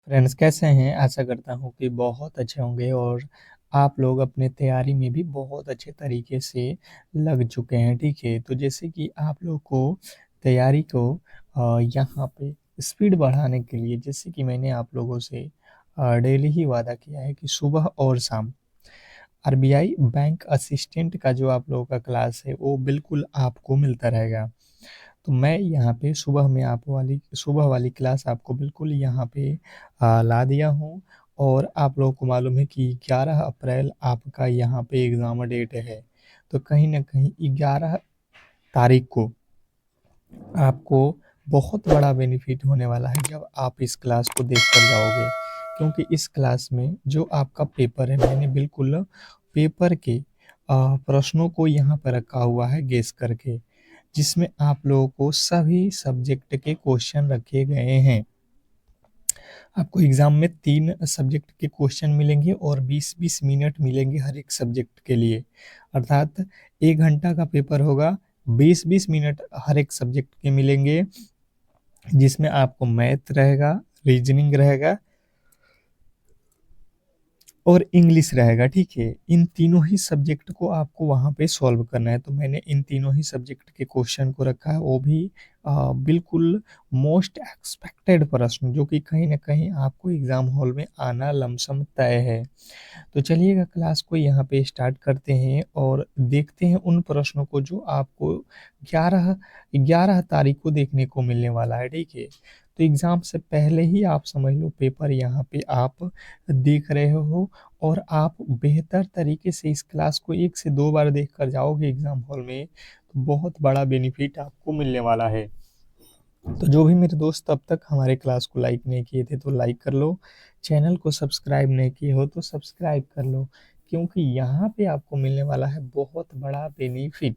Friends कैसे हैं? आशा करता हूँ कि बहुत अच्छे होंगे और आप लोग अपने तैयारी में भी बहुत अच्छे तरीके से लग चुके हैं, ठीक है? तो जैसे कि आप लोग को तैयारी को यहाँ पे स्पीड बढ़ाने के लिए जैसे कि मैंने आप लोगों से डेली ही वादा किया है कि सुबह और शाम आरबीआई बैंक असिस्टेंट का जो आप लोगों का क्लास है वो बिल्कुल आपको मिलता रहेगा। तो मैं यहाँ पे सुबह वाली क्लास आपको बिल्कुल यहाँ पे ला दिया हूँ और आप लोगों को मालूम है कि 11 अप्रैल आपका यहाँ पे एग्ज़ाम डेट है। तो कहीं न कहीं 11 तारीख को आपको बहुत बड़ा बेनिफिट होने वाला है जब आप इस क्लास को देख कर जाओगे। क्योंकि इस क्लास में जो आपका पेपर है मैंने बिल्कुल पेपर के प्रश्नों को यहाँ पर रखा हुआ है गेस करके, जिसमें आप लोगों को सभी सब्जेक्ट के क्वेश्चन रखे गए हैं। आपको एग्ज़ाम में 3 सब्जेक्ट के क्वेश्चन मिलेंगे और 20-20 मिनट मिलेंगे हर एक सब्जेक्ट के लिए। अर्थात 1 घंटा का पेपर होगा, 20-20 मिनट हर एक सब्जेक्ट के मिलेंगे, जिसमें आपको मैथ रहेगा, रीजनिंग रहेगा और इंग्लिश रहेगा, ठीक है? इन तीनों ही सब्जेक्ट को आपको वहाँ पे सॉल्व करना है। तो मैंने इन तीनों ही सब्जेक्ट के क्वेश्चन को रखा है, वो भी बिल्कुल मोस्ट एक्सपेक्टेड प्रश्न जो कि कहीं न कहीं आपको एग्ज़ाम हॉल में आना लमसम तय है। तो चलिएगा क्लास को यहाँ पे स्टार्ट करते हैं और देखते हैं उन प्रश्नों को जो आपको 11 11 तारीख को देखने को मिलने वाला है, ठीक है? तो एग्ज़ाम से पहले ही आप समझ लो पेपर यहाँ पे आप देख रहे हो और आप बेहतर तरीके से इस क्लास को 1 से 2 बार देख कर जाओगे एग्ज़ाम हॉल में, तो बहुत बड़ा बेनिफिट आपको मिलने वाला है। तो जो भी मेरे दोस्त अब तक हमारे क्लास को लाइक नहीं किए थे तो लाइक कर लो, चैनल को सब्सक्राइब नहीं किए हो तो सब्सक्राइब कर लो, क्योंकि यहाँ पे आपको मिलने वाला है बहुत बड़ा बेनिफिट।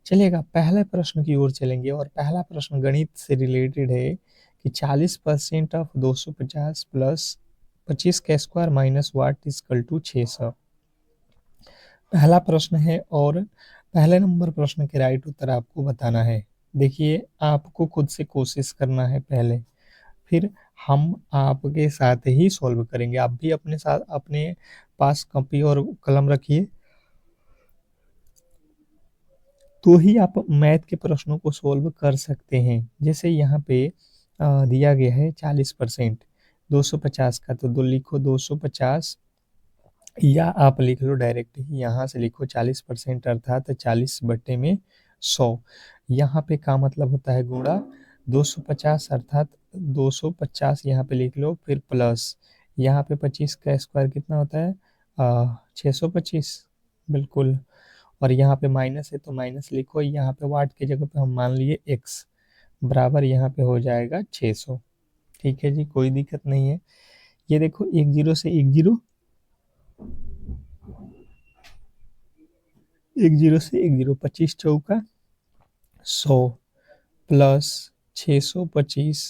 चलिएगा पहले प्रश्न की ओर चलेंगे और पहला प्रश्न गणित से रिलेटेड है कि 40% ऑफ 250 प्लस 25 का square minus what is equal to 600। पहला प्रश्न है और पहले नंबर प्रश्न के राइट उत्तर आपको बताना है। देखिए आपको खुद से कोशिश करना है पहले, फिर हम आपके साथ ही सॉल्व करेंगे। आप भी अपने साथ अपने पास कॉपी और कलम रखिए, तो ही आप मैथ के प्रश्नों को सॉल्व कर सकते हैं। जैसे यहाँ पे दिया गया है 40% 250 का, तो दो लिखो 250 या आप लिख लो डायरेक्ट ही यहाँ से लिखो 40% अर्थात 40 बट्टे में 100। यहाँ पे का मतलब होता है गुणा, 250 अर्थात 250 यहाँ पे लिख लो, फिर प्लस यहाँ पे 25 का स्क्वायर कितना होता है 625, बिल्कुल। और यहाँ पे माइनस है तो माइनस लिखो, यहाँ पे वाट की जगह पे हम मान लिए एक्स बराबर यहाँ पे हो जाएगा 600। ठीक है जी, कोई दिक्कत नहीं है। ये देखो एक जीरो से एक जीरो, एक जीरो से एक जीरो, 25 चौका 100 प्लस 625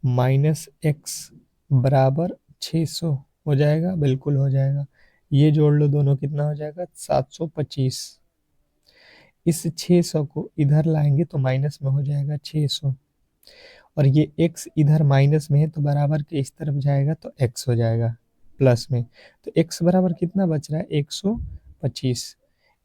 माइनस एक्स बराबर 600 हो जाएगा, बिल्कुल हो जाएगा। ये जोड़ लो दोनों, कितना हो जाएगा 725। इस 600 को इधर लाएंगे तो माइनस में हो जाएगा 600, और ये x इधर माइनस में है तो बराबर के इस तरफ जाएगा तो x हो जाएगा प्लस में। तो x बराबर कितना बच रहा है 125।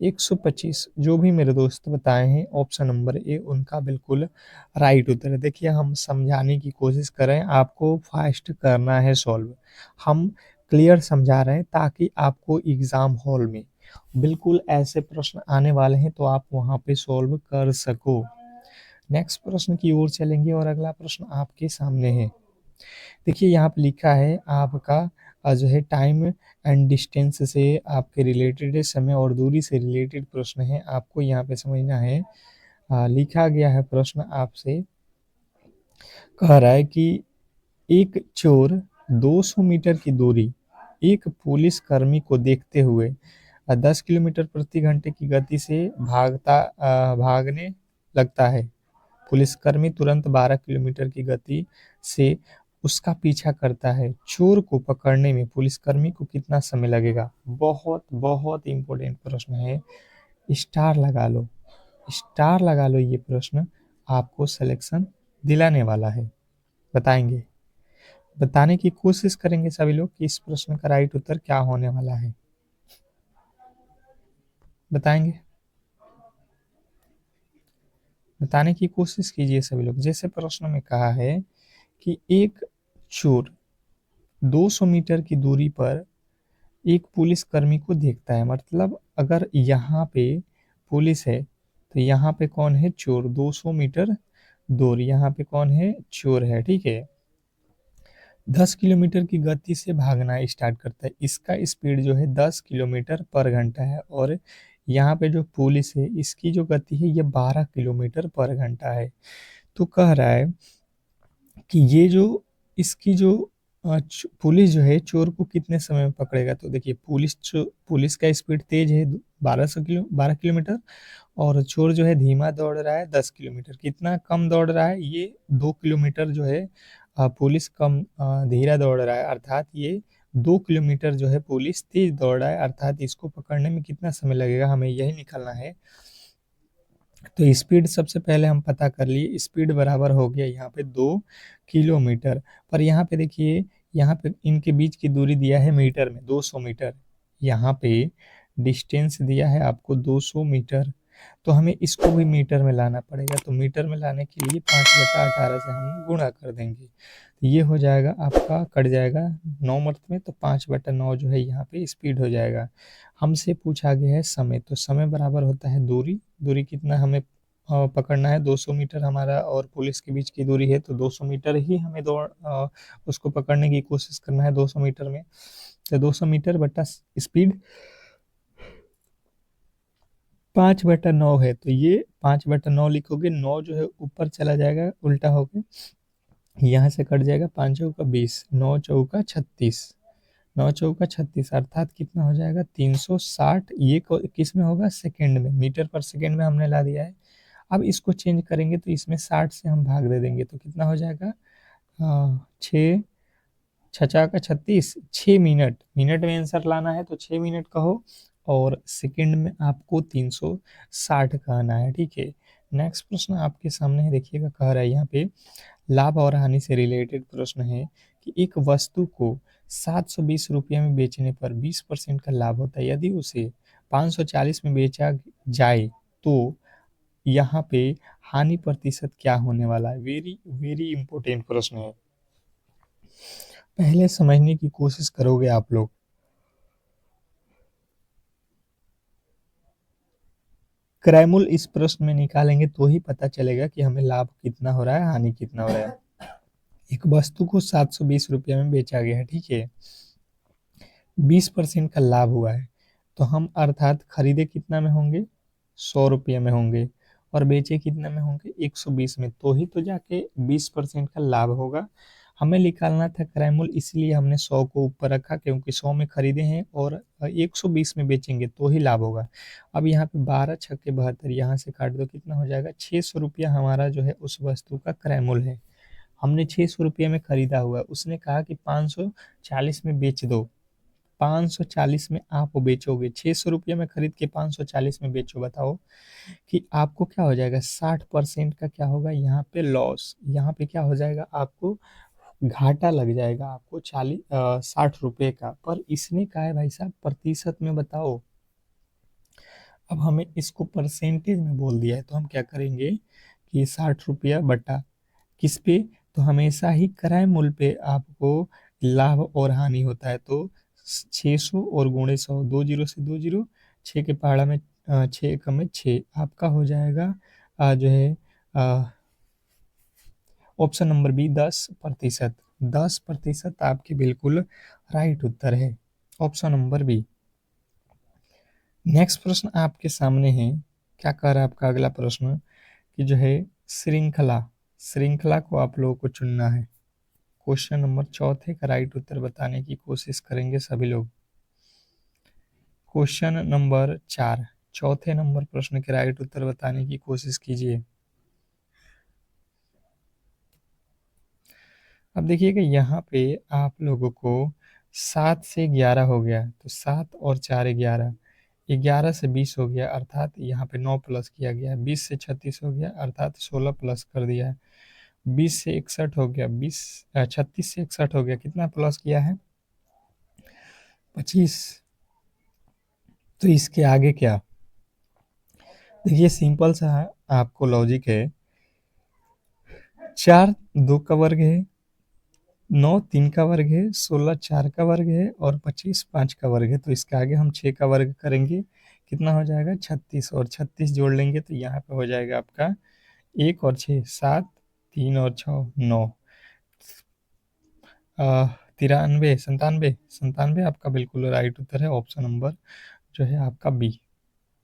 125 जो भी मेरे दोस्त बताए हैं ऑप्शन नंबर ए उनका बिल्कुल राइट उत्तर है। देखिए हम समझाने की कोशिश कर रहे हैं, आपको फास्ट करना है सॉल्व। हम क्लियर समझा रहे हैं ताकि आपको एग्जाम हॉल में बिल्कुल ऐसे प्रश्न आने वाले हैं तो आप वहां पे सॉल्व कर सको। नेक्स्ट प्रश्न की ओर चलेंगे और अगला प्रश्न आपके सामने है। देखिए यहाँ पे लिखा है आपका जो है टाइम एंड डिस्टेंस से आपके रिलेटेड है, समय और दूरी से रिलेटेड प्रश्न है, आपको यहाँ पे समझना है। लिखा गया है प्रश्न आपसे, कह रहा है कि एक चोर 200 मीटर की दूरी एक पुलिस कर्मी को देखते हुए 10 किलोमीटर प्रति घंटे की गति से भागने लगता है। पुलिसकर्मी तुरंत 12 किलोमीटर की गति से उसका पीछा करता है। चोर को पकड़ने में पुलिसकर्मी को कितना समय लगेगा? बहुत बहुत इंपॉर्टेंट प्रश्न है। स्टार लगा लो, स्टार लगा लो, ये प्रश्न आपको सिलेक्शन दिलाने वाला है। बताएंगे बताने की कोशिश करेंगे सभी लोग कि इस प्रश्न का राइट उत्तर क्या होने वाला है। बताएंगे, बताने की कोशिश कीजिए सभी लोग। जैसे प्रश्न में कहा है कि एक चोर 200 मीटर की दूरी पर एक पुलिस कर्मी को देखता है। मतलब अगर यहाँ पे पुलिस है तो यहाँ पे कौन है? चोर। 200 मीटर दूर, यहाँ पे कौन है? चोर है, ठीक है। 10 किलोमीटर की गति से भागना स्टार्ट करता है। इसका स्पीड जो है 10 किलोमीटर पर घंटा है, और यहाँ पे जो पुलिस है इसकी जो गति है ये 12 किलोमीटर पर घंटा है। तो कह रहा है कि ये जो इसकी जो पुलिस जो है चोर को कितने समय में पकड़ेगा। तो देखिए पुलिस का स्पीड तेज है 12 किलोमीटर, और चोर जो है धीमा दौड़ रहा है 10 किलोमीटर। कितना कम दौड़ रहा है? ये 2 किलोमीटर जो है पुलिस कम धीरा दौड़ रहा है, अर्थात ये 2 किलोमीटर जो है पुलिस तेज दौड़ रहा है, अर्थात इसको पकड़ने में कितना समय लगेगा, हमें यही निकालना है। तो स्पीड सबसे पहले हम पता कर लिए, स्पीड बराबर हो गया यहाँ पे 2 किलोमीटर। पर यहाँ पे देखिए, यहाँ पे इनके बीच की दूरी दिया है मीटर में, 200 मीटर। यहाँ पे डिस्टेंस दिया है आपको 200 मीटर, तो हमें इसको भी मीटर में लाना पड़ेगा। तो मीटर में लाने के लिए 5/18 से हम गुणा कर देंगे, तो ये हो जाएगा आपका, कट जाएगा 9 मर्थ में, तो 5/9 जो है यहाँ पे स्पीड हो जाएगा। हमसे पूछा गया है समय, तो समय बराबर होता है दूरी। दूरी कितना हमें पकड़ना है? 200 मीटर हमारा और पुलिस के बीच की दूरी है, तो 200 मीटर ही हमें उसको पकड़ने की कोशिश करना है 200 मीटर में। तो 200 मीटर बटा स्पीड 5/9 है, तो ये 5/9 लिखोगे, 9 जो है ऊपर चला जाएगा उल्टा होके, यहाँ से कट जाएगा, 5 चौका 20, 9 चौका 36, 9 चौका 36, अर्थात कितना हो जाएगा? 360। ये किस में होगा? सेकेंड में, मीटर पर सेकेंड में हमने ला दिया है। अब इसको चेंज करेंगे तो इसमें 60 से हम भाग दे देंगे, तो कितना हो जाएगा? 6 6 का 36, 6 मिनट। मिनट में आंसर लाना है तो 6 मिनट कहो, और सेकंड में आपको 360 कहना है, ठीक है। नेक्स्ट प्रश्न आपके सामने है, देखिएगा, कह रहा है यहाँ पे लाभ और हानि से रिलेटेड प्रश्न है कि एक वस्तु को 720 रुपये में बेचने पर 20% का लाभ होता है। यदि उसे 540 में बेचा जाए तो यहाँ पे हानि प्रतिशत क्या होने वाला है? वेरी वेरी इंपॉर्टेंट प्रश्न है, पहले समझने की कोशिश करोगे आप लोग। क्रयमूल्य इस प्रश्न में निकालेंगे तो ही पता चलेगा कि हमें लाभ कितना हो रहा है, हानि कितना हो रहा है। एक वस्तु को 720 रुपये में बेचा गया है, ठीक है, 20% का लाभ हुआ है, तो हम अर्थात खरीदे कितना में होंगे? 100 रुपये में होंगे, और बेचे कितना में होंगे? 120 में, तो ही तो जाके 20% का लाभ होगा। हमें निकालना था क्रयमूल्य, इसलिए हमने 100 को ऊपर रखा, क्योंकि 100 में खरीदे हैं और 120 में बेचेंगे तो ही लाभ होगा। अब यहाँ पे 12 छक्के 72, यहाँ से काट दो, कितना हो जाएगा? 600 रुपया हमारा जो है उस वस्तु का क्रयमूल्य है। हमने 600 रुपये में खरीदा हुआ है, उसने कहा कि 540 में बेच दो। 540 में आप बेचोगे, 600 रुपये में खरीद के 540 में बेचो, बताओ कि आपको क्या हो जाएगा? 60% का क्या होगा यहाँ पे? लॉस। यहाँ पे क्या हो जाएगा? आपको घाटा लग जाएगा, आपको 60 रुपये का। पर इसने कहा है भाई साहब प्रतिशत में, बताओ। अब हमें इसको परसेंटेज में बोल दिया है, तो हम क्या करेंगे कि 60 रुपया बटा किस पे? तो हमेशा ही क्रय मूल्य पे आपको लाभ और हानि होता है, तो 600 और गुणे 100, 2 जीरो से 2 जीरो, 6 के पहाड़ा में 6 एकम में 6, आपका हो जाएगा जो है ऑप्शन नंबर बी, 10%। 10% आपके बिल्कुल राइट उत्तर है, ऑप्शन नंबर बी। नेक्स्ट प्रश्न आपके सामने है, क्या कह रहा है आपका अगला प्रश्न कि जो है श्रृंखला, श्रृंखला को आप लोगों को चुनना है। क्वेश्चन नंबर चौथे का राइट उत्तर बताने की कोशिश करेंगे सभी लोग। क्वेश्चन नंबर 4, चौथे नंबर प्रश्न के राइट उत्तर बताने की कोशिश कीजिए। अब देखिएगा यहाँ पे आप लोगों को 7 से 11 हो गया, तो 7 और 4 11, 11 से 20 हो गया, अर्थात यहाँ पे 9 प्लस किया गया है। 20 से 36 हो गया, अर्थात 16 प्लस कर दिया है। 20 से 61 हो गया, 36 से 61 हो गया, कितना प्लस किया है? 25। तो इसके आगे क्या? देखिए सिंपल सा है, आपको लॉजिक है। 4 2 का वर्ग है, 9 3 का वर्ग है, 16 4 का वर्ग है और 25 5 का वर्ग है। तो इसके आगे हम 6 का वर्ग करेंगे, कितना हो जाएगा? 36, और 36 जोड़ लेंगे तो यहाँ पे हो जाएगा आपका 1 और 6 7, 3 और 6 9, 93 97 97 आपका बिल्कुल राइट उत्तर है। ऑप्शन नंबर जो है आपका बी।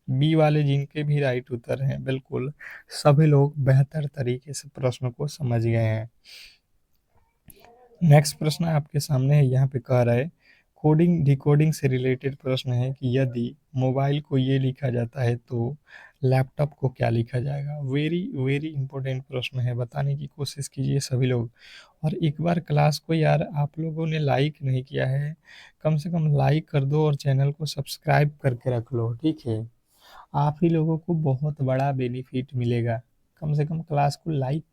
बी वाले जिनके भी राइट उत्तर हैं, बिल्कुल सभी लोग बेहतर तरीके से प्रश्न को समझ गए हैं। नेक्स्ट प्रश्न आपके सामने है, यहाँ पे कह रहा है कोडिंग डिकोडिंग से रिलेटेड प्रश्न है कि यदि मोबाइल को ये लिखा जाता है तो लैपटॉप को क्या लिखा जाएगा। वेरी वेरी इंपॉर्टेंट प्रश्न है, बताने की कोशिश कीजिए सभी लोग। और एक बार क्लास को यार आप लोगों ने लाइक नहीं किया है, कम से कम लाइक कर दो और चैनल को सब्सक्राइब करके रख लो, ठीक है। आप ही लोगों को बहुत बड़ा बेनिफिट मिलेगा। कम से कम क्लास को लाइक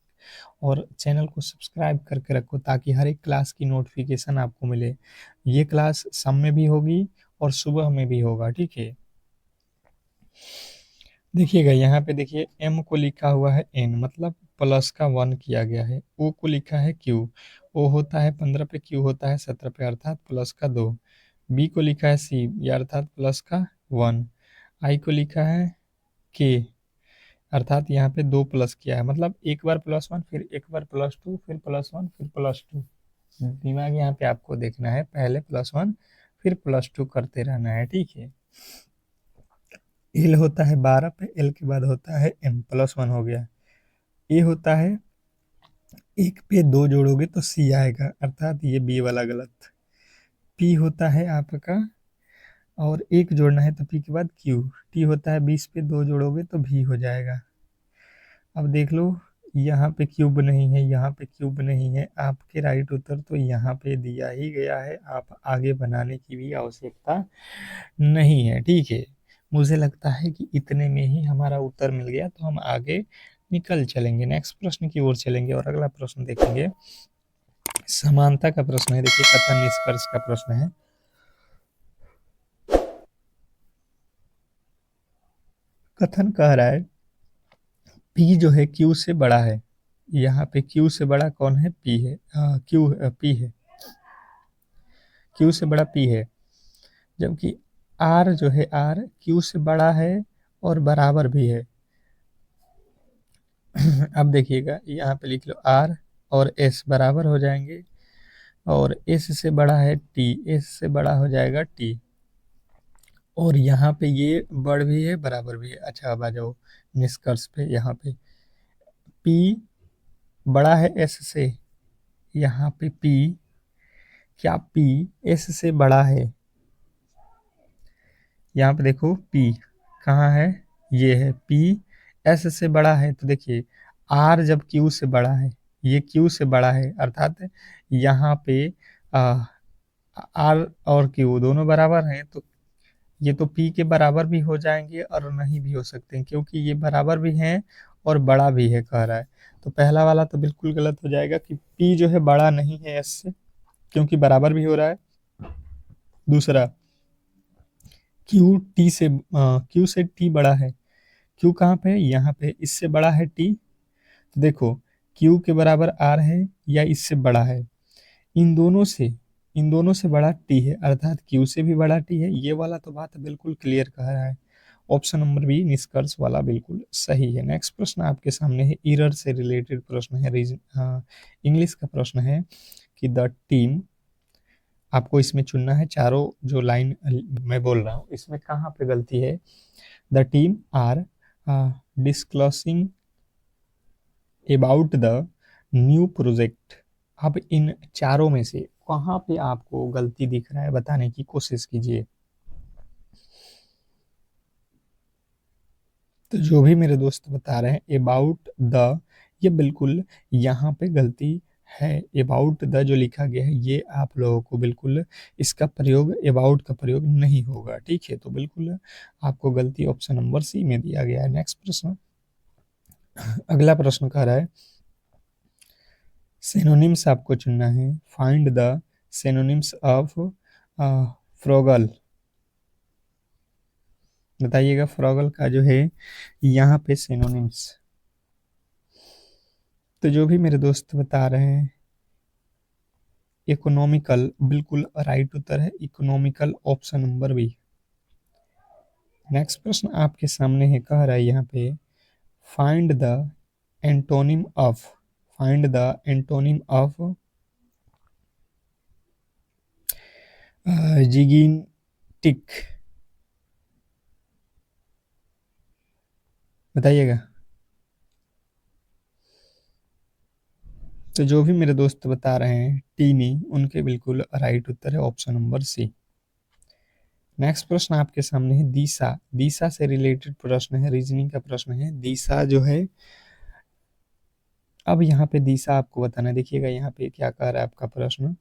और चैनल को सब्सक्राइब करके रखो ताकि हर एक क्लास की नोटिफिकेशन आपको मिले। ये क्लास शाम में भी होगी और सुबह में भी होगा, ठीक है। देखिएगा यहाँ पे, देखिए m को लिखा हुआ है n, मतलब प्लस का 1 किया गया है। o को लिखा है q, o होता है 15 पे, q होता है 17 पे, अर्थात प्लस का 2। b को लिखा है c, ये अर्थात प्लस का 1। i को लिखा है k, अर्थात यहाँ पे 2 प्लस किया है, मतलब एक बार +1 फिर एक बार +2 फिर +1 फिर +2। दिमाग यहाँ पे आपको देखना है, पहले +1 फिर +2 करते रहना है, ठीक है। एल होता है 12 पे, एल के बाद होता है एम, +1 हो गया। ए होता है 1 पे 2 जोड़ोगे तो सी आएगा, अर्थात ये बी वाला गलत। पी होता है आपका, और 1 जोड़ना है तो पी के बाद क्यू। टी होता है 20 पे 2 जोड़ोगे तो भी हो जाएगा। अब देख लो, यहाँ पे क्यूब नहीं है, यहाँ पे क्यूब नहीं है, आपके राइट उत्तर तो यहाँ पे दिया ही गया है, आप आगे बनाने की भी आवश्यकता नहीं है, ठीक है। मुझे लगता है कि इतने में ही हमारा उत्तर मिल गया, तो हम आगे निकल चलेंगे, नेक्स्ट प्रश्न की ओर चलेंगे और अगला प्रश्न देखेंगे। समानता का प्रश्न है, देखिए कथन निष्कर्ष का प्रश्न है। कथन कह रहा है P जो है Q से बड़ा है। यहाँ पे Q से बड़ा कौन है? P है। P है, Q से बड़ा P है, जबकि R जो है R Q से बड़ा है और बराबर भी है। अब देखिएगा यहाँ पे लिख लो R और S बराबर हो जाएंगे, और S से बड़ा है T, S से बड़ा हो जाएगा T, और यहाँ पे ये बढ़ भी है बराबर भी है। अच्छा अब आ जाओ निष्कर्ष पे, यहाँ पे P बड़ा है S से, यहाँ पे P, क्या P S से बड़ा है? यहाँ पे देखो P कहाँ है, ये है P S से बड़ा है, तो देखिए R जब Q से बड़ा है, ये Q से बड़ा है, अर्थात यहाँ पे R और Q दोनों बराबर हैं, तो ये तो P के बराबर भी हो जाएंगे और नहीं भी हो सकते हैं, क्योंकि ये बराबर भी हैं और बड़ा भी है कह रहा है। तो पहला वाला तो बिल्कुल गलत हो जाएगा कि P जो है बड़ा नहीं है S से, क्योंकि बराबर भी हो रहा है। दूसरा क्यू से टी बड़ा है। क्यू कहाँ पे है? यहाँ पे, इससे बड़ा है टी, तो देखो क्यू के बराबर आर है या इससे बड़ा है, इन दोनों से बड़ा टी है, अर्थात क्यू से भी बड़ा टी है। ये वाला तो बात बिल्कुल क्लियर कह रहा है। ऑप्शन नंबर बी निष्कर्ष वाला बिल्कुल सही है। नेक्स्ट प्रश्न आपके सामने है, एरर से रिलेटेड प्रश्न है, इंग्लिश का प्रश्न है कि द टीम, आपको इसमें चुनना है चारों जो लाइन मैं बोल रहा हूँ इसमें कहाँ पे गलती है। The team are discussing about the new project. अब इन चारों में से कहाँ पे आपको गलती दिख रहा है, बताने की कोशिश कीजिए। तो जो भी मेरे दोस्त बता रहे हैं अबाउट द, ये बिल्कुल यहाँ पे गलती है। अबाउट द जो लिखा गया है ये आप लोगों को बिल्कुल इसका प्रयोग, अबाउट का प्रयोग नहीं होगा, ठीक है। तो बिल्कुल आपको गलती ऑप्शन नंबर सी में दिया गया है। नेक्स्ट प्रश्न, अगला प्रश्न कह रहा है सिनोनिम्स आपको चुनना है। Find the synonyms of frugal. बताइएगा फ्रोगल का जो है यहाँ पे सिनोनिम्स। तो जो भी मेरे दोस्त बता रहे हैं, इकोनॉमिकल बिल्कुल राइट उत्तर है, economical option number B. Next प्रश्न आपके सामने है, कह रहा है यहाँ पे find the antonym of, find the antonym of gigantic. बताइएगा। तो जो भी मेरे दोस्त बता रहे हैं टीनी, उनके बिल्कुल राइट उत्तर है ऑप्शन नंबर सी। नेक्स्ट प्रश्न आपके सामने है दिशा। दिशा से रिलेटेड प्रश्न है, रीजनिंग का प्रश्न है। दिशा जो है, अब यहाँ पे दिशा आपको बताना है। देखिएगा यहाँ पे क्या कह रहा है आपका प्रश्न,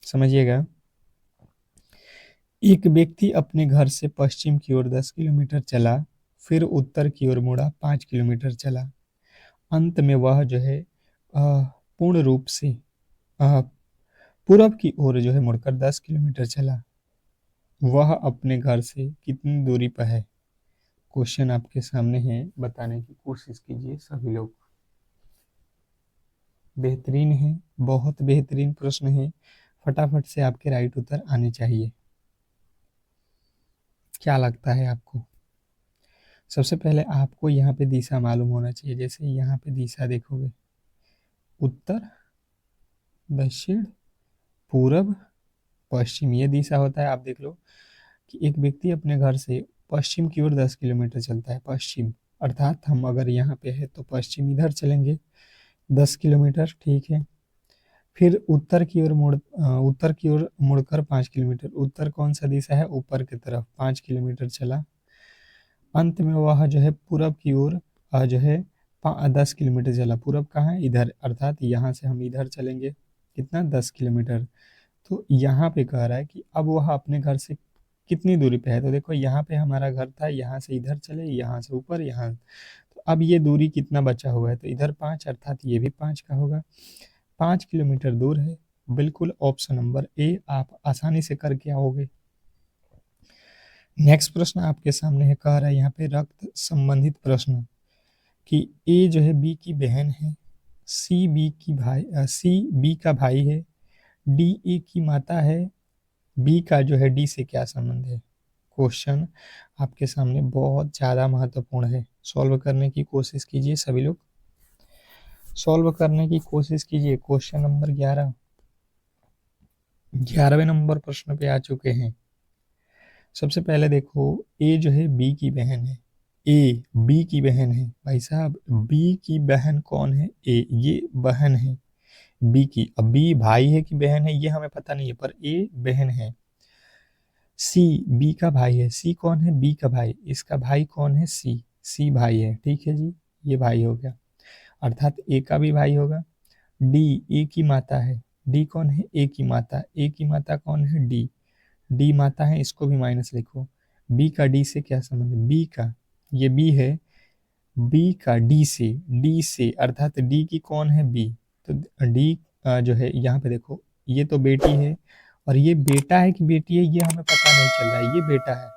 समझिएगा। एक व्यक्ति अपने घर से पश्चिम की ओर 10 किलोमीटर चला, फिर उत्तर की ओर मुड़ा 5 किलोमीटर चला। अंत में वह जो है पूर्ण रूप से पूरब की ओर जो है मुड़कर 10 किलोमीटर चला। वह अपने घर से कितनी दूरी पर है? क्वेश्चन आपके सामने है, बताने की कोशिश कीजिए सभी लोग। बेहतरीन है, बहुत बेहतरीन प्रश्न है। फटाफट से आपके राइट उत्तर आने चाहिए। क्या लगता है आपको? सबसे पहले आपको यहाँ पे दिशा मालूम होना चाहिए। जैसे यहाँ पे दिशा देखोगे, उत्तर, दक्षिण, पूरब, पश्चिम, ये दिशा होता है। आप देख लो कि एक व्यक्ति अपने घर से पश्चिम की ओर 10 किलोमीटर चलता है, पश्चिम, अर्थात हम अगर यहाँ पे है तो पश्चिम इधर चलेंगे 10 किलोमीटर, ठीक है। फिर उत्तर की ओर उत्तर की ओर मुड़कर 5 किलोमीटर, उत्तर कौन सा दिशा है? ऊपर की तरफ, 5 किलोमीटर चला। अंत में वह जो है पूरब की ओर जो है 10 किलोमीटर चला। पूरब कहाँ है? इधर, अर्थात यहाँ से हम इधर चलेंगे, कितना? 10 किलोमीटर। तो यहाँ पे कह रहा है कि अब वह अपने घर से कितनी दूरी पे है। तो देखो यहाँ पे हमारा घर था, यहाँ से इधर चले, यहाँ से ऊपर, यहाँ, तो अब ये दूरी कितना बचा हुआ है? तो इधर 5, अर्थात ये भी 5 का होगा। 5 किलोमीटर दूर है। बिल्कुल ऑप्शन नंबर ए आप आसानी से करके आओगे। नेक्स्ट प्रश्न आपके सामने है, कह रहा है यहाँ पे रक्त संबंधित प्रश्न कि ए जो है बी की बहन है, सी बी का भाई है, डी ए की माता है, बी का जो है डी से क्या संबंध है? क्वेश्चन आपके सामने बहुत ज़्यादा महत्वपूर्ण है। सॉल्व करने की कोशिश कीजिए सभी लोग, सॉल्व करने की कोशिश कीजिए। क्वेश्चन नंबर 11वें नंबर प्रश्न पे आ चुके हैं। सबसे पहले देखो, ए जो है बी की बहन है, ए बी की बहन है। भाई साहब, बी की बहन कौन है? ए, ये बहन है बी की। अब बी भाई है कि बहन है ये हमें पता नहीं है, पर ए बहन है। सी बी का भाई है, सी कौन है? बी का भाई। इसका भाई कौन है? सी, सी भाई है, ठीक है जी, ये भाई हो गया, अर्थात ए का भी भाई होगा। डी ए की माता है, डी कौन है? ए की माता, ए की माता कौन है? डी, डी माता है, इसको भी माइनस लिखो। बी का डी से क्या संबंध है? बी का, ये बी है, बी का डी से अर्थात डी की कौन है? बी। तो डी जो है यहाँ पे देखो, ये तो बेटी है और ये बेटा है कि बेटी है ये हमें पता नहीं चल रहा है, ये बेटा है।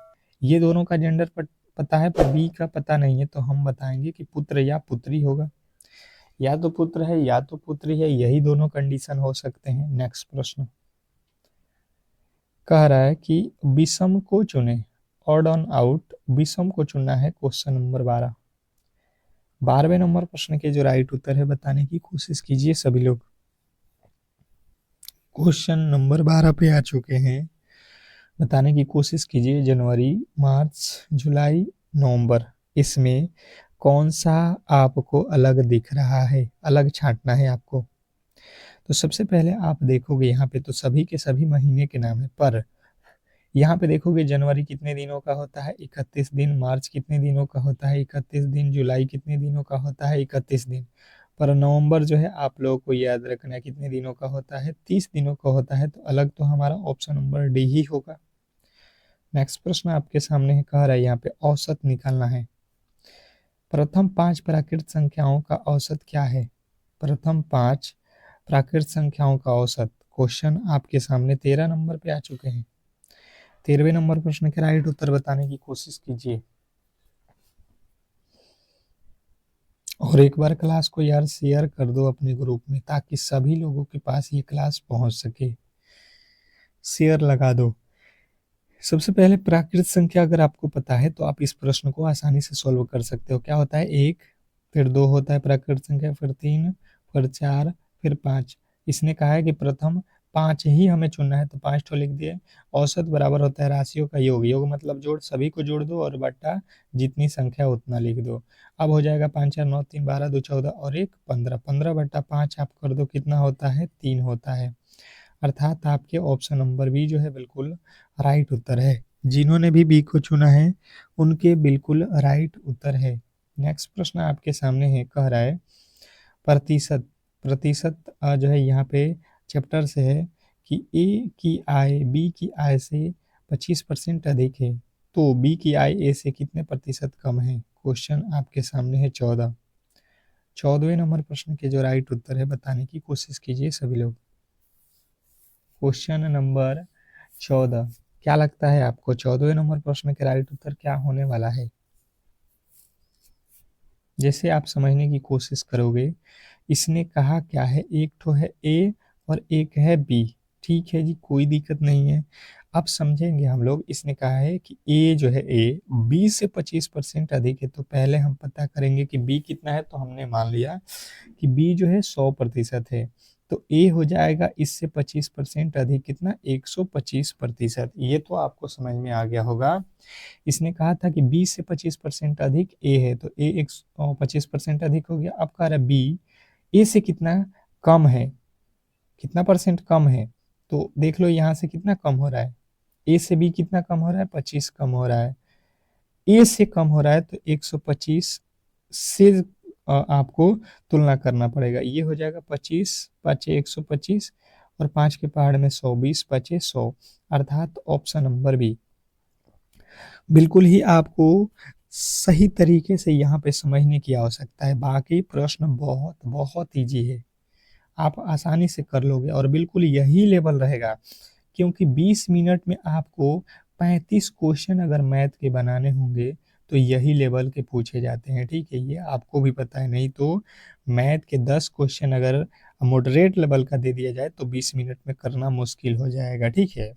ये दोनों का जेंडर पता है पर बी का पता नहीं है, तो हम बताएंगे कि पुत्र या पुत्री होगा। या तो पुत्र है या तो पुत्री है, यही दोनों कंडीशन हो सकते हैं। नेक्स्ट प्रश्न कह रहा है कि विषम को चुने, ऑड ऑन आउट, विषम को चुनना है। क्वेश्चन नंबर 12वें नंबर प्रश्न के जो राइट उत्तर है बताने की कोशिश कीजिए सभी लोग। क्वेश्चन नंबर 12 पे आ चुके हैं, बताने की कोशिश कीजिए। जनवरी, मार्च, जुलाई, नवंबर, इसमें कौन सा आपको अलग दिख रहा है? अलग छांटना है आपको। तो सबसे पहले आप देखोगे यहाँ पे तो सभी के सभी महीने के नाम है, पर यहाँ पे देखोगे जनवरी कितने दिनों का होता है? 31 दिन। मार्च कितने दिनों का होता है? 31 दिन। जुलाई कितने दिनों का होता है? 31 दिन। पर नवंबर जो है आप लोगों को याद रखना है कितने दिनों का होता है? 30 दिनों का होता है। तो अलग तो हमारा ऑप्शन नंबर डी ही होगा। नेक्स्ट प्रश्न आपके सामने है, कह रहा है यहाँ पे औसत निकालना है। प्रथम 5 प्राकृत संख्याओं का औसत क्या है? प्रथम 5 प्राकृत संख्याओं का औसत। क्वेश्चन आपके सामने 13 नंबर पे आ चुके हैं। 13वें नंबर प्रश्न के राइट उत्तर बताने की कोशिश कीजिए। और एक बार क्लास को यार शेयर कर दो अपने ग्रुप में, ताकि सभी लोगों के पास ये क्लास पहुंच सके। शेयर लगा दो। सबसे पहले प्राकृत संख्या अगर आपको पता है तो आप इस प्रश्न को आसानी से सॉल्व कर सकते हो। क्या होता है? 1, फिर 2 होता है प्राकृत संख्या, फिर 3, फिर 4, फिर 5। इसने कहा है कि प्रथम 5 ही हमें चुनना है, तो 5 ठो लिख दिए। औसत बराबर होता है राशियों का योग। योग मतलब जोड़, सभी को जोड़ दो और बट्टा जितनी संख्या उतना लिख दो। अब हो जाएगा 5 4 9 3 12 2 14 और 1 15। 15 बट्टा 5 आप कर दो, कितना होता है? 3 होता है। अर्थात आपके ऑप्शन नंबर बी जो है बिल्कुल राइट उत्तर है। जिन्होंने भी बी को चुना है उनके बिल्कुल राइट उत्तर है। नेक्स्ट प्रश्न आपके सामने है, कह रहा है प्रतिशत। प्रतिशत जो है यहाँ पे चैप्टर से है कि ए की आय बी की आय से 25% अधिक है, तो बी की आय ए से कितने प्रतिशत कम है? क्वेश्चन आपके सामने है 14। 14वें नंबर प्रश्न के जो राइट उत्तर है बताने की कोशिश कीजिए सभी लोग। क्वेश्चन नंबर 14, क्या लगता है आपको 14वें नंबर प्रश्न के राइट उत्तर क्या होने वाला है? जैसे आप समझने की कोशिश करोगे, इसने कहा क्या है, एक तो है ए और एक है बी। ठीक है जी, कोई दिक्कत नहीं है, अब समझेंगे हम लोग। इसने कहा है कि ए जो है, ए बी से 25% अधिक है, तो पहले हम पता करेंगे कि बी कितना है। तो हमने मान लिया कि बी जो है 100% है, तो ए हो जाएगा इससे 25% अधिक, कितना? 125%। ये तो आपको समझ में आ गया होगा। इसने कहा था कि बी से 25% अधिक ए है, तो ए 25% अधिक हो गया। अब कह रहा है बी ए से कितना कम है, कितना परसेंट कम है? तो देख लो यहाँ से कितना कम हो रहा है, ए से बी कितना कम हो रहा है? 25 कम हो रहा है। ए से कम हो रहा है तो 125 से आपको तुलना करना पड़ेगा। ये हो जाएगा 25 पाँचे 125 और 5 के पहाड़ में 100, 20 पाँचे 100। अर्थात ऑप्शन नंबर बी बिल्कुल ही आपको सही तरीके से यहाँ पे समझने की आवश्यकता है। बाकी प्रश्न बहुत बहुत ईजी है, आप आसानी से कर लोगे और बिल्कुल यही लेवल रहेगा, क्योंकि 20 मिनट में आपको 35 क्वेश्चन अगर मैथ के बनाने होंगे तो यही लेवल के पूछे जाते हैं। ठीक है, ये आपको भी पता है। नहीं तो मैथ के 10 क्वेश्चन अगर मॉडरेट लेवल का दे दिया जाए तो 20 मिनट में करना मुश्किल हो जाएगा। ठीक है,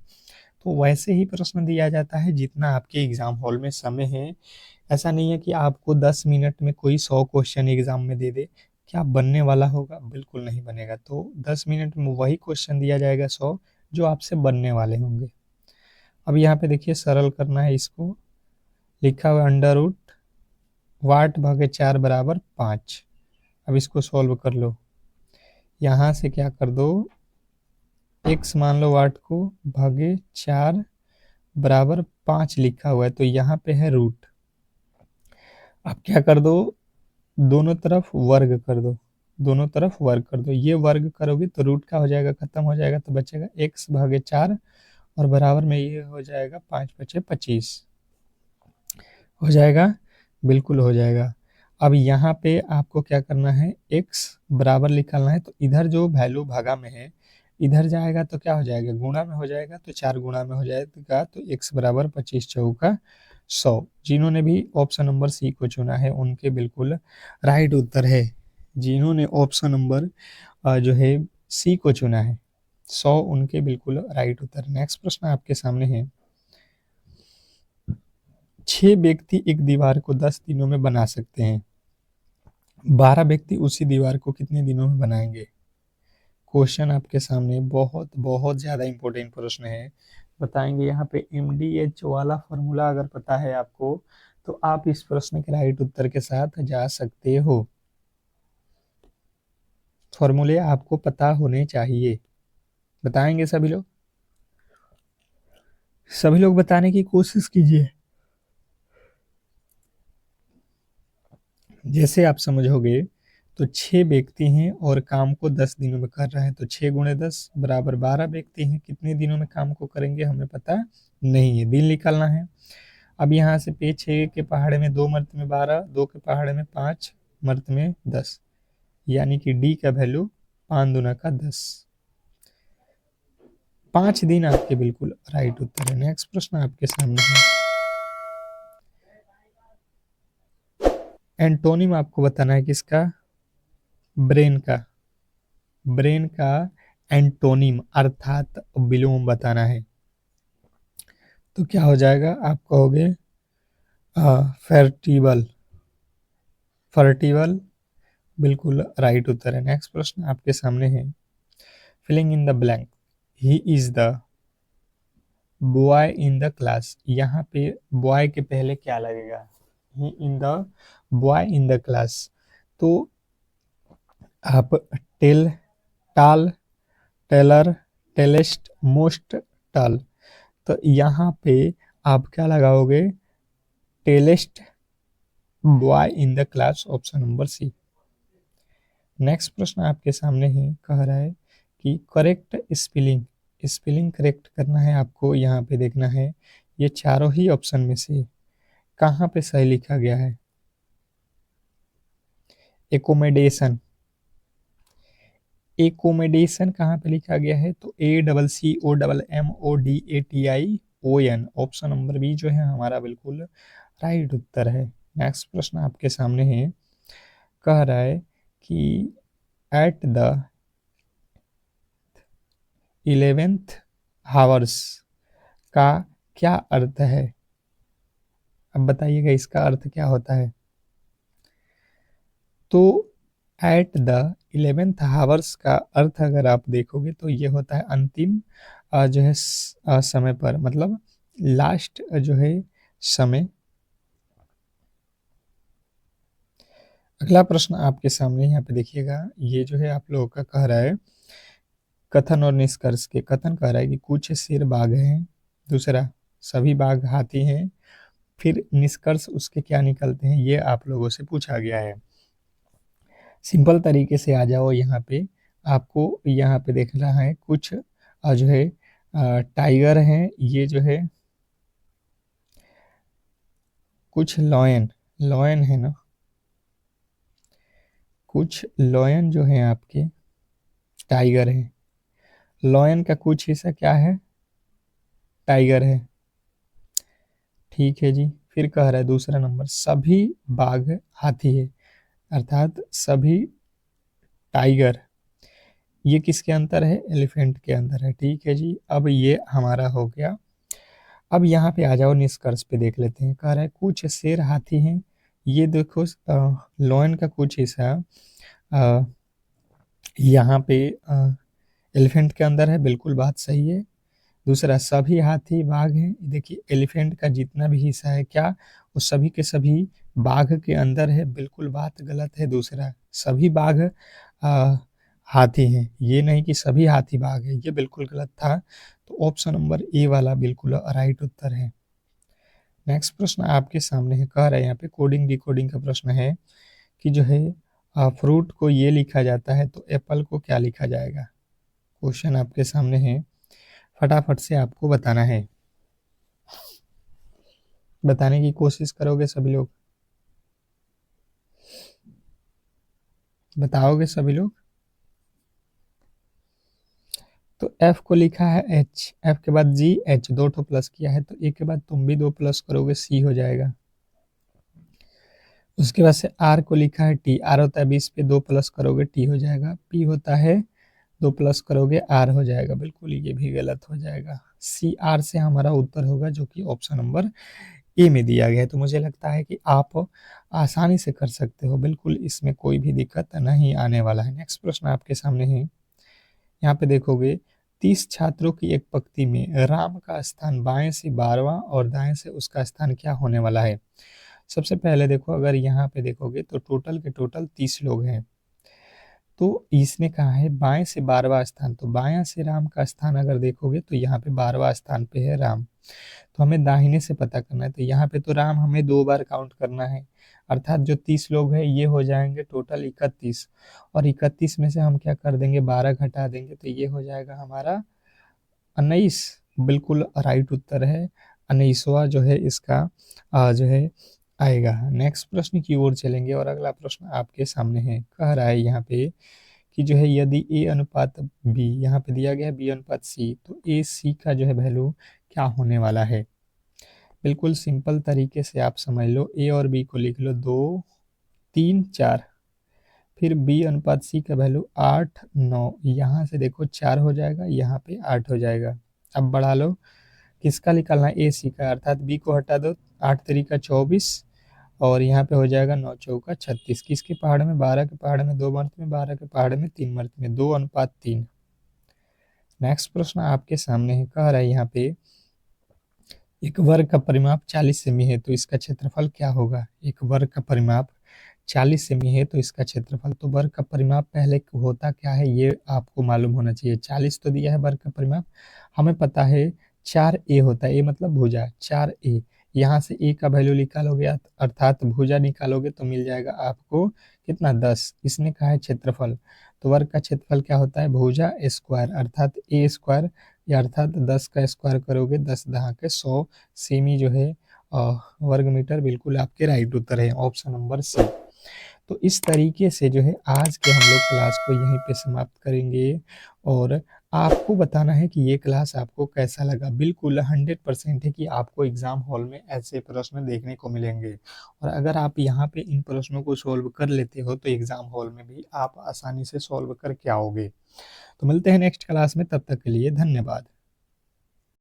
तो वैसे ही प्रश्न दिया जाता है जितना आपके एग्जाम हॉल में समय है। ऐसा नहीं है कि आपको 10 मिनट में कोई 100 क्वेश्चन एग्जाम में दे दे, क्या बनने वाला होगा? बिल्कुल नहीं बनेगा। तो 10 मिनट में वही क्वेश्चन दिया जाएगा 100 जो आपसे बनने वाले होंगे। अब यहाँ पे देखिए, सरल करना है इसको। लिखा हुआ अंडर रूट वाट भागे 4 बराबर 5। अब इसको सॉल्व कर लो। यहाँ से क्या कर दो, x मान लो वाट को, भागे 4 बराबर 5 लिखा हुआ है, तो यहाँ पे है रूट। अब क्या कर दो, दोनों तरफ वर्ग कर दो, दोनों तरफ वर्ग कर दो। ये वर्ग करोगे तो रूट का हो जाएगा, खत्म हो जाएगा, तो बचेगा x भागे 4 और बराबर में ये हो जाएगा 5 बचे 25। हो जाएगा, बिल्कुल हो जाएगा। अब यहाँ पे आपको क्या करना है, x बराबर निकालना है, तो इधर जो वैल्यू भागा में है इधर जाएगा तो क्या हो जाएगा, गुणा में हो जाएगा, तो 4 गुणा में हो जाएगा, तो x बराबर 25 चौका 100। जिन्होंने भी ऑप्शन नंबर सी को चुना है उनके बिल्कुल राइट उत्तर है। जिन्होंने ऑप्शन नंबर जो है सी को चुना है 100, उनके बिल्कुल राइट उत्तर। नेक्स्ट प्रश्न आपके सामने है, 6 व्यक्ति एक दीवार को 10 दिनों में बना सकते हैं, 12 व्यक्ति उसी दीवार को कितने दिनों में बनाएंगे? क्वेश्चन आपके सामने बहुत बहुत ज़्यादा इंपॉर्टेंट प्रश्न है, बताएंगे। यहाँ पे MDH वाला फॉर्मूला अगर पता है आपको तो आप इस प्रश्न के राइट उत्तर के साथ जा सकते हो। फॉर्मूले आपको पता होने चाहिए, बताएंगे सभी लोग। सभी लोग बताने की कोशिश कीजिए। जैसे आप समझोगे तो 6 व्यक्ति हैं और काम को 10 दिनों में कर रहे हैं, तो 6 गुणे 10 बराबर 12 व्यक्ति हैं, कितने दिनों में काम को करेंगे हमें पता नहीं है, दिन निकालना है। अब यहाँ से पे 6 के पहाड़े में 2 मर्त में 12, 2 के पहाड़े में 5 मर्त में 10, यानी कि डी का वैल्यू 5 दूना का 10। 5 दिन आपके बिल्कुल राइट उत्तर है। नेक्स्ट प्रश्न आपके सामने है। एंटोनिम आपको बताना है किसका? ब्रेन का। ब्रेन का एंटोनिम अर्थात विलोम बताना है। तो क्या हो जाएगा? आप कहोगे फर्टिबल। फर्टिबल बिल्कुल राइट उत्तर है। नेक्स्ट प्रश्न आपके सामने है। Filling in the blank. He is the boy in the class. यहाँ पे बॉय के पहले क्या लगेगा? He in the boy in the class. तो आप टेल, टाल, टेलर, टेलेस्ट, मोस्ट, टाल। तो यहाँ पे आप क्या लगाओगे? Tallest boy in the class, option number C. Next प्रश्न आपके सामने है। कह रहा है कि करेक्ट स्पेलिंग। स्पेलिंग करेक्ट करना है आपको। यहाँ पे देखना है ये चारों ही ऑप्शन में से कहाँ पे सही लिखा गया है। एकोमोडेशन। एकोमोडेशन कहाँ पे लिखा गया है? तो ACCOMMODATION, ऑप्शन नंबर बी जो है हमारा बिल्कुल राइट उत्तर है। नेक्स्ट प्रश्न आपके सामने है। कह रहा है कि एट द 11th हावर्स का क्या अर्थ है? अब बताइएगा इसका अर्थ क्या होता है। तो एट द 11th हावर्स का अर्थ अगर आप देखोगे तो ये होता है अंतिम जो है समय पर, मतलब लास्ट जो है समय। अगला प्रश्न आपके सामने यहाँ पे देखिएगा। ये जो है आप लोगों का कह रहा है कथन और निष्कर्ष के। कथन कह रहा है कि कुछ शेर बाघ हैं। दूसरा, सभी बाघ हाथी हैं। फिर निष्कर्ष उसके क्या निकलते हैं, ये आप लोगों से पूछा गया है। सिंपल तरीके से आ जाओ यहाँ पे। आपको यहाँ पे देख रहा है कुछ जो है टाइगर हैं। ये जो है कुछ लॉयन, लॉयन है ना, कुछ लॉयन जो है आपके टाइगर है। लॉयन का कुछ हिस्सा क्या है? टाइगर है। ठीक है जी। फिर कह रहा है दूसरा नंबर, सभी बाघ हाथी है, अर्थात सभी टाइगर ये किसके अंदर है? एलिफेंट के अंदर है। ठीक है जी। अब ये हमारा हो गया। अब यहाँ पे आ जाओ, निष्कर्ष पे देख लेते हैं। कह रहा है कुछ शेर हाथी हैं। ये देखो लॉयन का कुछ हिस्सा यहाँ पे एलिफेंट के अंदर है, बिल्कुल बात सही है। दूसरा, सभी हाथी बाघ हैं। देखिए एलिफेंट का जितना भी हिस्सा है क्या वो सभी के सभी बाघ के अंदर है, बिल्कुल बात गलत है। दूसरा, सभी बाघ हाथी हैं, ये नहीं कि सभी हाथी बाघ है, ये बिल्कुल गलत था। तो ऑप्शन नंबर ए वाला बिल्कुल राइट उत्तर है। नेक्स्ट प्रश्न आपके सामने है। कह रहा है यहाँ पे कोडिंग डिकोडिंग का प्रश्न है कि जो है फ्रूट को ये लिखा जाता है तो एप्पल को क्या लिखा जाएगा? क्वेश्चन आपके सामने है, फटाफट से आपको बताना है। बताने की कोशिश करोगे सभी लोग? बताओगे सभी लोग? तो एफ को लिखा है एच, एफ के बाद जी, एच, दो ठो प्लस किया है तो ए के बाद तुम भी दो प्लस करोगे सी हो जाएगा। उसके बाद से आर को लिखा है टी, आर होता है 20 पे दो प्लस करोगे टी हो जाएगा। पी होता है दो प्लस करोगे आर हो जाएगा, बिल्कुल ये भी गलत हो जाएगा। सी आर से हमारा उत्तर होगा जो कि ऑप्शन नंबर ए में दिया गया है। तो मुझे लगता है कि आप आसानी से कर सकते हो, बिल्कुल इसमें कोई भी दिक्कत नहीं आने वाला है। नेक्स्ट प्रश्न आपके सामने है। यहाँ पे देखोगे 30 छात्रों की एक पंक्ति में राम का स्थान बाएं से 12वां और दाएं से उसका स्थान क्या होने वाला है? सबसे पहले देखो, अगर यहाँ पे देखोगे तो टोटल के टोटल 30 लोग हैं। तो इसने कहा है बाएं से 12वां स्थान, तो बायां से राम का स्थान अगर देखोगे तो यहाँ पे 12वां स्थान पे है राम। तो हमें दाहिने से पता करना है। तो यहाँ पे तो राम हमें 2 बार काउंट करना है, अर्थात जो 30 लोग हैं ये हो जाएंगे टोटल 31। और 31 में से हम क्या कर देंगे? 12 घटा देंगे तो ये हो जाएगा हमारा 19। बिल्कुल राइट उत्तर है। 19वां जो है इसका जो है आएगा। नेक्स्ट प्रश्न की ओर चलेंगे और अगला प्रश्न आपके सामने है। कह रहा है यहाँ पे कि जो है यदि ए अनुपात बी, यहाँ पे दिया गया है बी अनुपात सी, तो ए सी का जो है वैल्यू क्या होने वाला है। बिल्कुल सिंपल तरीके से आप समझ लो, ए और बी को लिख लो 2 3 4, फिर बी अनुपात सी का वैल्यू 8 9, यहाँ से देखो 4 हो जाएगा, यहाँ पे 8 हो जाएगा। अब बढ़ा लो, किसका निकालना है, ए सी का, अर्थात बी को हटा दो, 8 तरीका 24 और यहाँ पे हो जाएगा 9 चौका 36। किसके पहाड़ में, 12 के पहाड़ में 2 मर्त में, 12 के पहाड़ में 3 मर्त में, 2 अनुपात 3। नेक्स्ट प्रश्न आपके सामने है, कह रहा है यहाँ पे एक वर्ग का परिमाप 40 सेमी है तो इसका क्षेत्रफल क्या होगा। एक वर्ग का परिमाप 40 सेमी है तो इसका क्षेत्रफल, तो वर्ग का परिमाप पहले होता क्या है ये आपको मालूम होना चाहिए। 40 तो दिया है वर्ग का परिमाप, हमें पता है 4a होता है, ए मतलब भुजा, 4a। यहाँ से a का वैल्यू निकालोगे अर्थात भुजा निकालोगे तो मिल जाएगा आपको कितना, 10। इसने कहा है क्षेत्रफल, तो वर्ग का क्षेत्रफल क्या होता है, भुजा स्क्वायर अर्थात ए स्क्वायर, या अर्थात 10 का स्क्वायर करोगे 10 दहा के 100 सेमी जो है वर्ग मीटर। बिल्कुल आपके राइट उत्तर है ऑप्शन नंबर सी। तो इस तरीके से जो है आज के हम लोग क्लास को यहीं पे समाप्त करेंगे, और आपको बताना है कि ये क्लास आपको कैसा लगा। बिल्कुल 100% है कि आपको एग्जाम हॉल में ऐसे प्रश्न देखने को मिलेंगे, और अगर आप यहाँ पे इन प्रश्नों को सॉल्व कर लेते हो तो एग्जाम हॉल में भी आप आसानी से सॉल्व करके आओगे। तो मिलते हैं नेक्स्ट क्लास में, तब तक के लिए धन्यवाद।